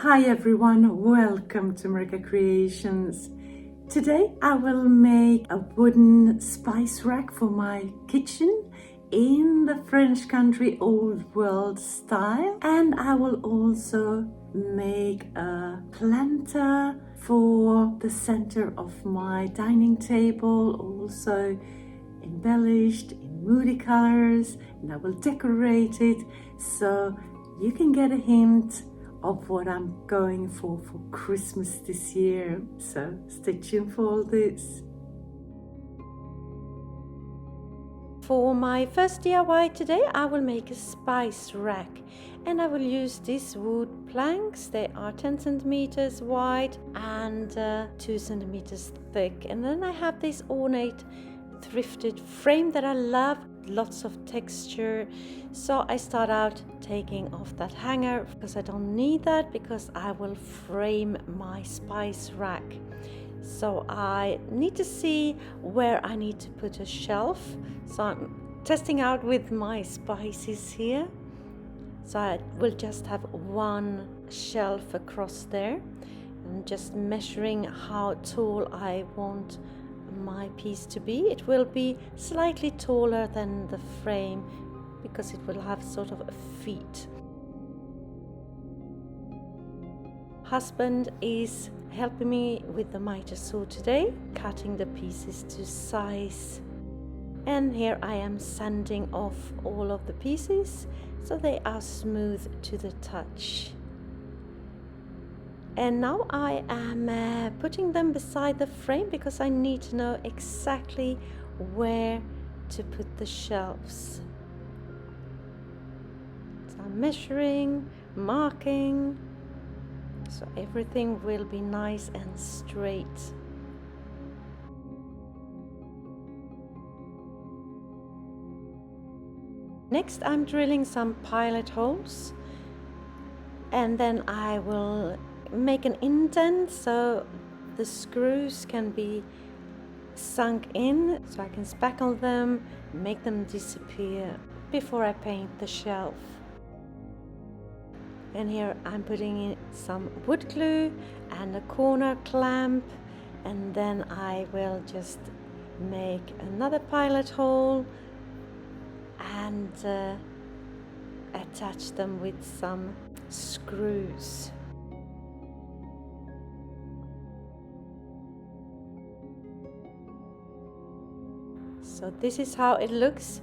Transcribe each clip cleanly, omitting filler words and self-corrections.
Hi everyone, welcome to MarikaCreations. Today I will make a wooden spice rack for my kitchen in the French country old world style, and I will also make a planter for the center of my dining table, also embellished in moody colors, and I will decorate it so you can get a hint of what I'm going for Christmas this year. So stay tuned for all this. For my first DIY today, I will make a spice rack, and I will use these wood planks. They are 10 centimeters wide and 2 centimeters thick. And then I have this ornate thrifted frame that I love, lots of texture. So I start out taking off that hanger because I don't need that, because I will frame my spice rack. So I need to see where I need to put a shelf. So I'm testing out with my spices here. So I will just have one shelf across there and just measuring how tall I want my piece to be. It will be slightly taller than the frame because it will have sort of a feet. Husband is helping me with the miter saw today, cutting the pieces to size. And here I am sanding off all of the pieces so they are smooth to the touch. And now I am putting them beside the frame because I need to know exactly where to put the shelves. So I'm measuring, marking, so everything will be nice and straight. Next, I'm drilling some pilot holes, and then I will make an indent so the screws can be sunk in, so I can spackle them, make them disappear before I paint the shelf. And here I'm putting in some wood glue and a corner clamp, and then I will just make another pilot hole and attach them with some screws. So this is how it looks.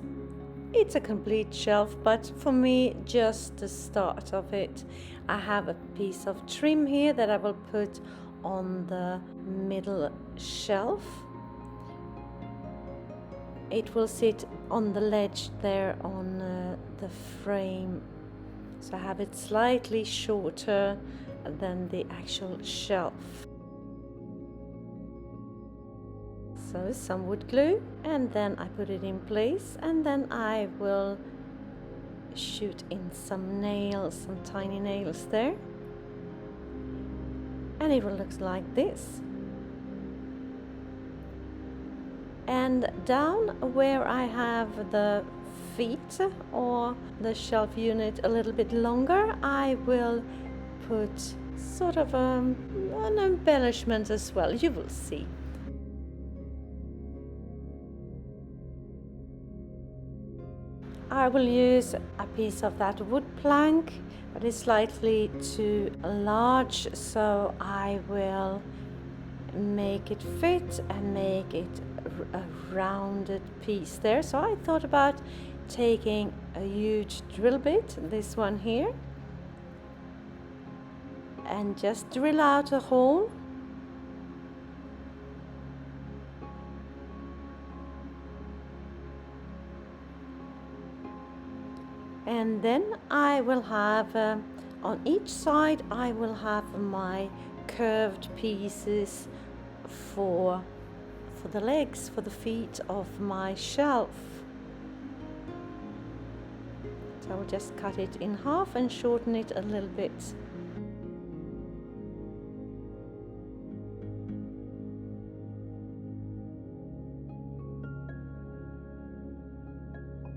It's a complete shelf, but for me, just the start of it. I have a piece of trim here that I will put on the middle shelf. It will sit on the ledge there on the frame. So I have it slightly shorter than the actual shelf. So some wood glue, and then I put it in place, and then I will shoot in some nails, some tiny nails there, and it will look like this. And down where I have the feet or the shelf unit a little bit longer, I will put sort of an embellishment as well. You will see. I will use a piece of that wood plank, but it's slightly too large, so I will make it fit and make it a rounded piece there. So I thought about taking a huge drill bit, this one here, and just drill out a hole. And then I will have, on each side, I will have my curved pieces for the legs, for the feet of my shelf. So I will just cut it in half and shorten it a little bit.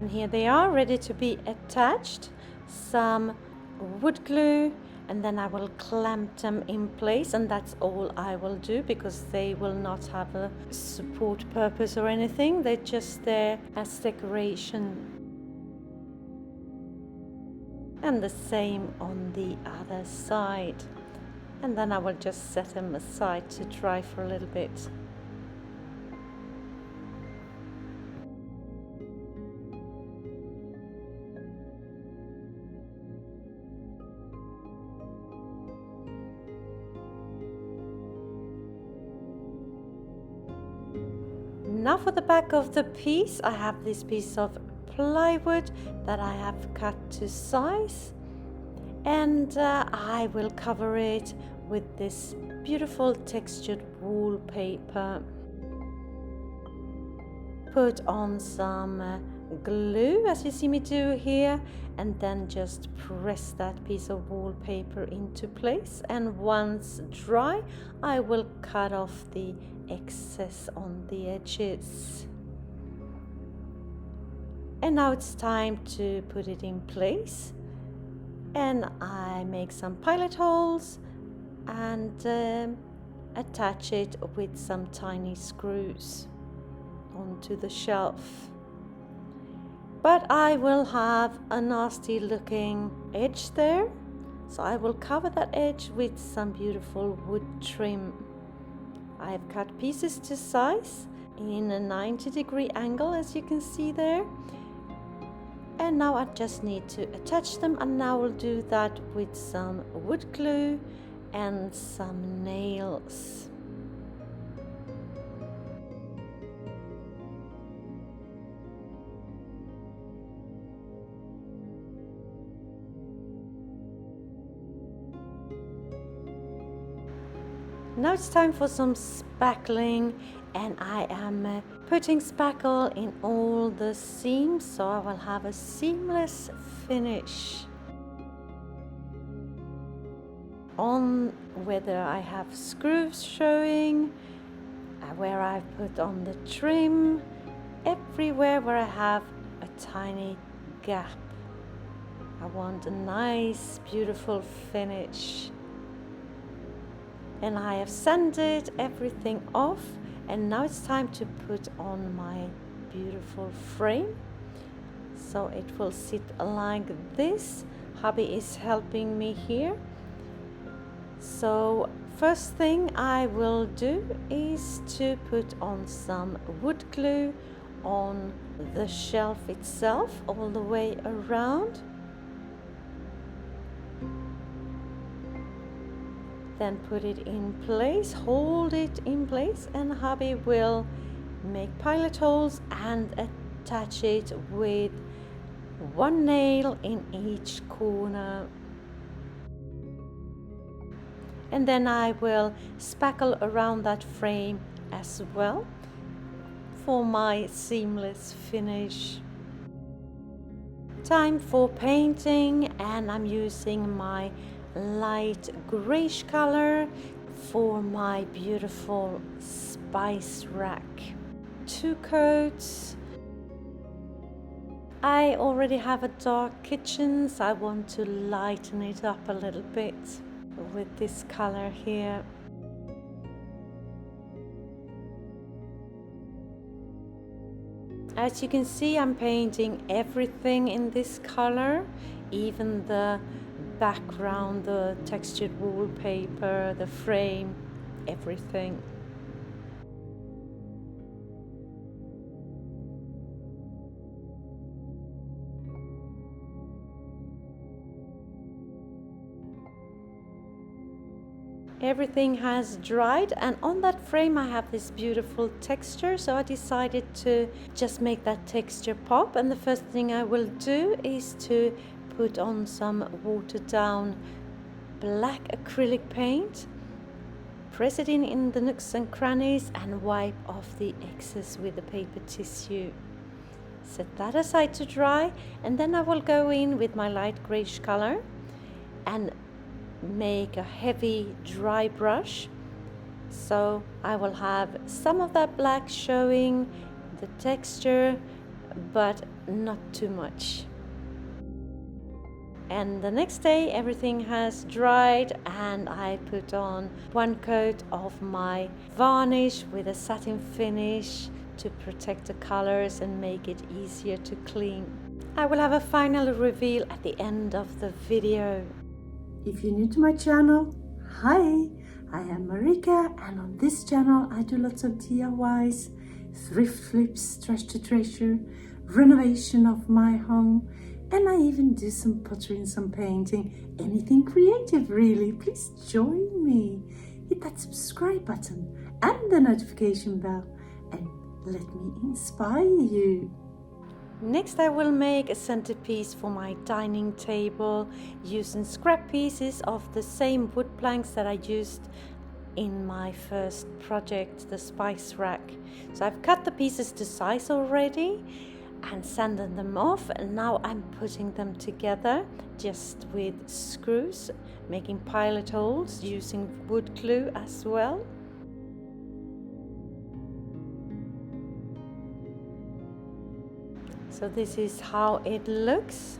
And here they are, ready to be attached. Some wood glue and then I will clamp them in place, and that's all I will do because they will not have a support purpose or anything. They're just there as decoration. And the same on the other side. And then I will just set them aside to dry for a little bit. Now for the back of the piece, I have this piece of plywood that I have cut to size, and I will cover it with this beautiful textured wallpaper. Put on some glue, as you see me do here, and then just press that piece of wallpaper into place, and once dry I will cut off the excess on the edges. And now it's time to put it in place, and I make some pilot holes and attach it with some tiny screws onto the shelf. But I will have a nasty looking edge there, so I will cover that edge with some beautiful wood trim. I have cut pieces to size in a 90-degree angle, as you can see there. And now I just need to attach them, and now we'll do that with some wood glue and some nails. Now it's time for some spackling, and I am putting spackle in all the seams, so I will have a seamless finish. On whether I have screws showing, where I've put on the trim, everywhere where I have a tiny gap. I want a nice, beautiful finish. And I have sanded everything off, and now it's time to put on my beautiful frame. So it will sit like this. Hubby is helping me here. So first thing I will do is to put on some wood glue on the shelf itself all the way around. Then put it in place, hold it in place, and hubby will make pilot holes and attach it with one nail in each corner. And then I will spackle around that frame as well for my seamless finish. Time for painting, and I'm using my light grayish color for my beautiful spice rack. 2 coats. I already have a dark kitchen, so I want to lighten it up a little bit with this color here. As you can see, I'm painting everything in this color, even the background, the textured wallpaper, the frame, everything. Everything has dried, and on that frame I have this beautiful texture, so I decided to just make that texture pop. And the first thing I will do is to put on some watered down black acrylic paint, press it in the nooks and crannies, and wipe off the excess with the paper tissue. Set that aside to dry, and then I will go in with my light grayish color and make a heavy dry brush. So I will have some of that black showing the texture, but not too much. And the next day everything has dried and I put on one coat of my varnish with a satin finish to protect the colors and make it easier to clean. I will have a final reveal at the end of the video. If you're new to my channel, hi, I am Marika, and on this channel I do lots of DIYs, thrift flips, trash to treasure, renovation of my home, and I even do some pottery and some painting, anything creative really. Please join me. Hit that subscribe button and the notification bell and let me inspire you. Next I will make a centerpiece for my dining table using scrap pieces of the same wood planks that I used in my first project, the spice rack. So I've cut the pieces to size already and sanded them off, and now I'm putting them together just with screws, making pilot holes using wood glue as well. So this is how it looks,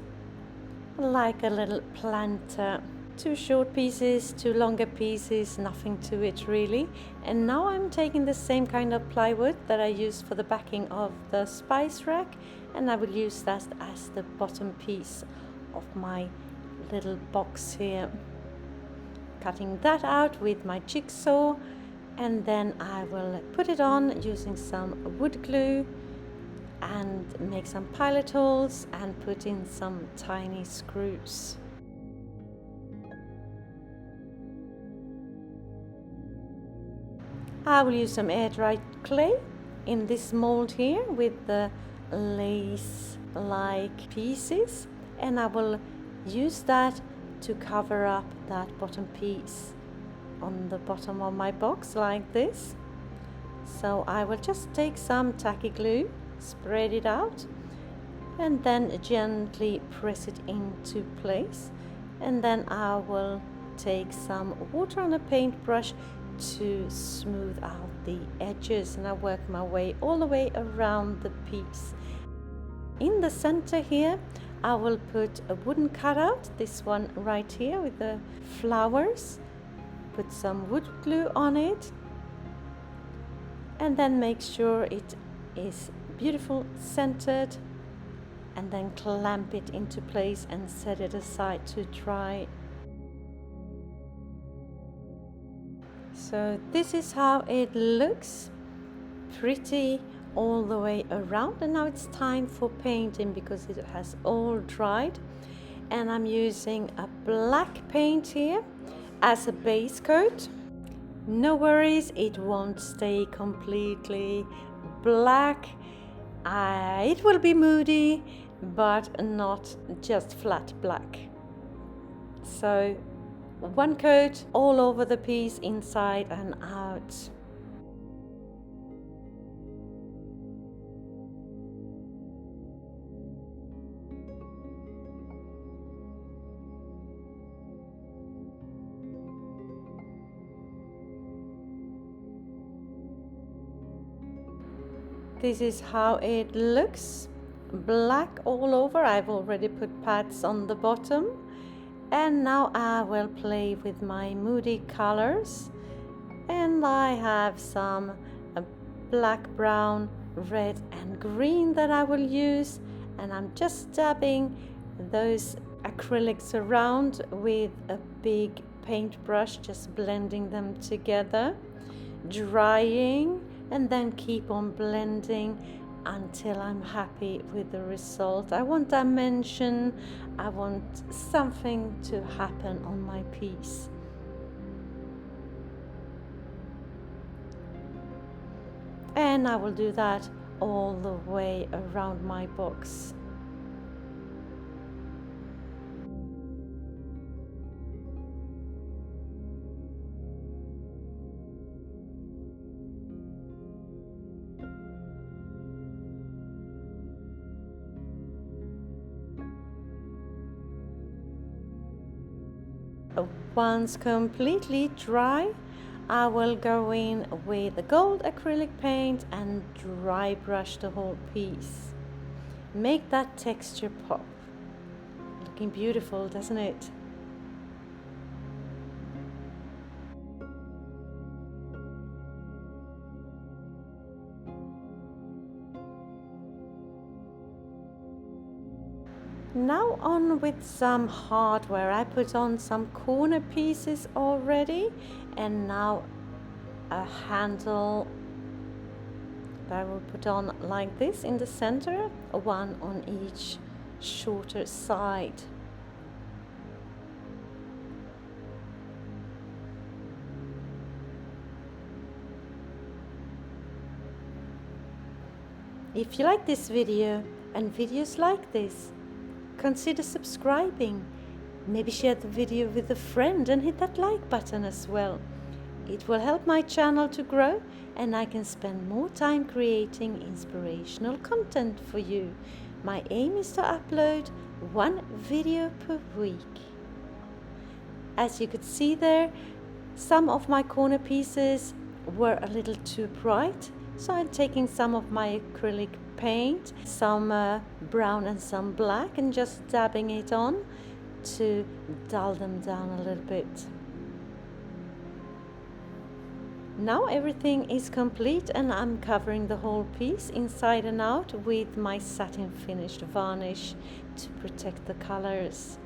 like a little planter. 2 short pieces, 2 longer pieces, nothing to it really. And now I'm taking the same kind of plywood that I used for the backing of the spice rack, and I will use that as the bottom piece of my little box here. Cutting that out with my jigsaw, and then I will put it on using some wood glue and make some pilot holes and put in some tiny screws. I will use some air-dried clay in this mold here with the lace-like pieces, and I will use that to cover up that bottom piece on the bottom of my box like this. So I will just take some tacky glue, spread it out, and then gently press it into place, and then I will take some water on a paintbrush to smooth out the edges, and I work my way all the way around the piece. In the center here I will put a wooden cutout, this one right here with the flowers, put some wood glue on it, and then make sure it is beautiful centered, and then clamp it into place and set it aside to dry. So this is how it looks, pretty all the way around. And now it's time for painting because it has all dried, and I'm using a black paint here as a base coat. No worries, it won't stay completely black. It will be moody, but not just flat black. So one coat all over the piece, inside and out. This is how it looks, black all over. I've already put pads on the bottom. And now I will play with my moody colors, and I have some black, brown, red and green that I will use, and I'm just dabbing those acrylics around with a big paintbrush, just blending them together, drying, and then keep on blending until I'm happy with the result. I want dimension, I want something to happen on my piece. And I will do that all the way around my box. Once completely dry, I will go in with the gold acrylic paint and dry brush the whole piece. Make that texture pop. Look looking beautiful, doesn't it? Now on with some hardware. I put on some corner pieces already, and now a handle that I will put on like this in the center, one on each shorter side. If you like this video and videos like this, consider subscribing. Maybe share the video with a friend and hit that like button as well. It will help my channel to grow, and I can spend more time creating inspirational content for you. My aim is to upload one video per week. As you could see there, some of my corner pieces were a little too bright, so I'm taking some of my acrylic paint, some brown and some black, and just dabbing it on to dull them down a little bit. Now everything is complete, and I'm covering the whole piece inside and out with my satin finished varnish to protect the colors.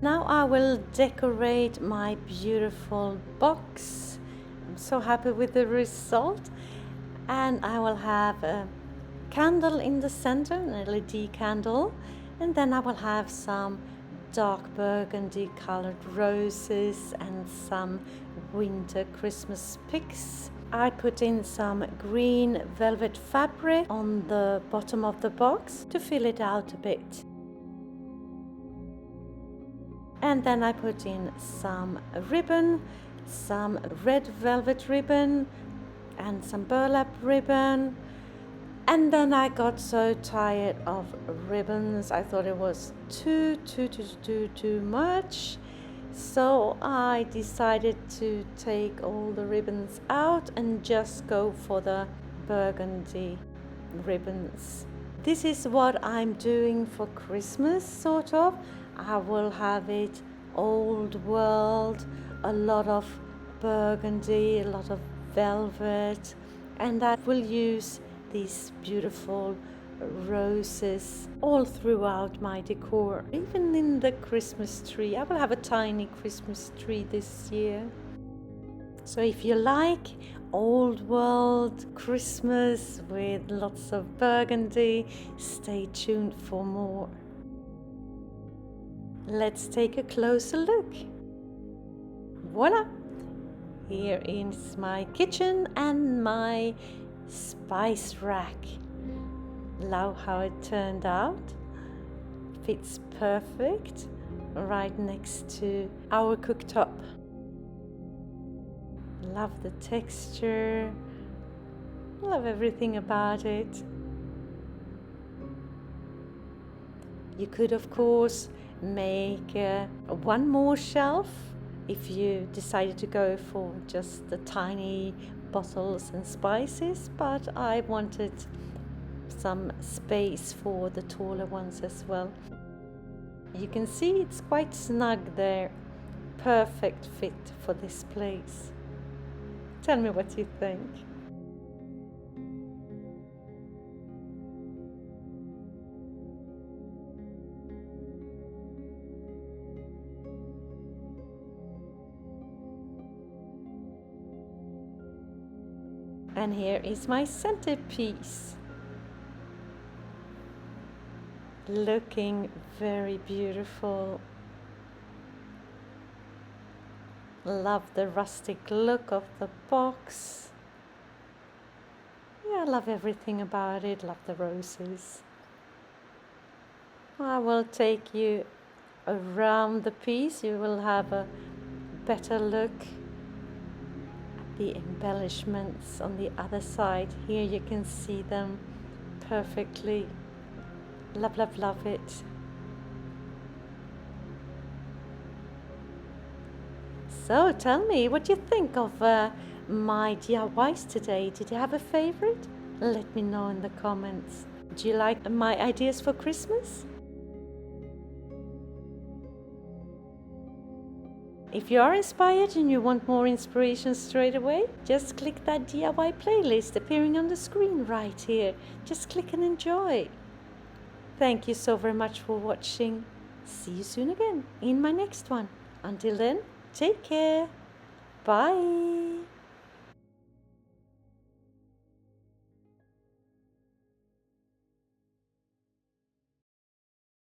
Now I will decorate my beautiful box. I'm so happy with the result. And I will have a candle in the center, an LED candle. And then I will have some dark burgundy colored roses and some winter Christmas picks. I put in some green velvet fabric on the bottom of the box to fill it out a bit. And then I put in some ribbon, some red velvet ribbon and some burlap ribbon. And then I got so tired of ribbons. I thought it was too much. So I decided to take all the ribbons out and just go for the burgundy ribbons. This is what I'm doing for Christmas, sort of. I will have it old world, a lot of burgundy, a lot of velvet, and I will use these beautiful roses all throughout my decor. Even in the Christmas tree, I will have a tiny Christmas tree this year. So if you like old world Christmas with lots of burgundy, stay tuned for more. Let's take a closer look. Voila! Here is my kitchen and my spice rack. Love how it turned out. Fits perfect right next to our cooktop. Love the texture. Love everything about it. You could, of course, make one more shelf if you decided to go for just the tiny bottles and spices, but I wanted some space for the taller ones as well. You can see it's quite snug there. Perfect fit for this place. Tell me what you think. And here is my centerpiece. Looking very beautiful. Love the rustic look of the box. Yeah, I love everything about it. Love the roses. I will take you around the piece. You will have a better look at the embellishments on the other side. Here you can see them perfectly. Love, love, love it. So tell me, what do you think of my DIYs today? Did you have a favorite? Let me know in the comments. Do you like my ideas for Christmas? If you are inspired and you want more inspiration straight away, just click that DIY playlist appearing on the screen right here. Just click and enjoy. Thank you so very much for watching. See you soon again in my next one. Until then, take care. Bye.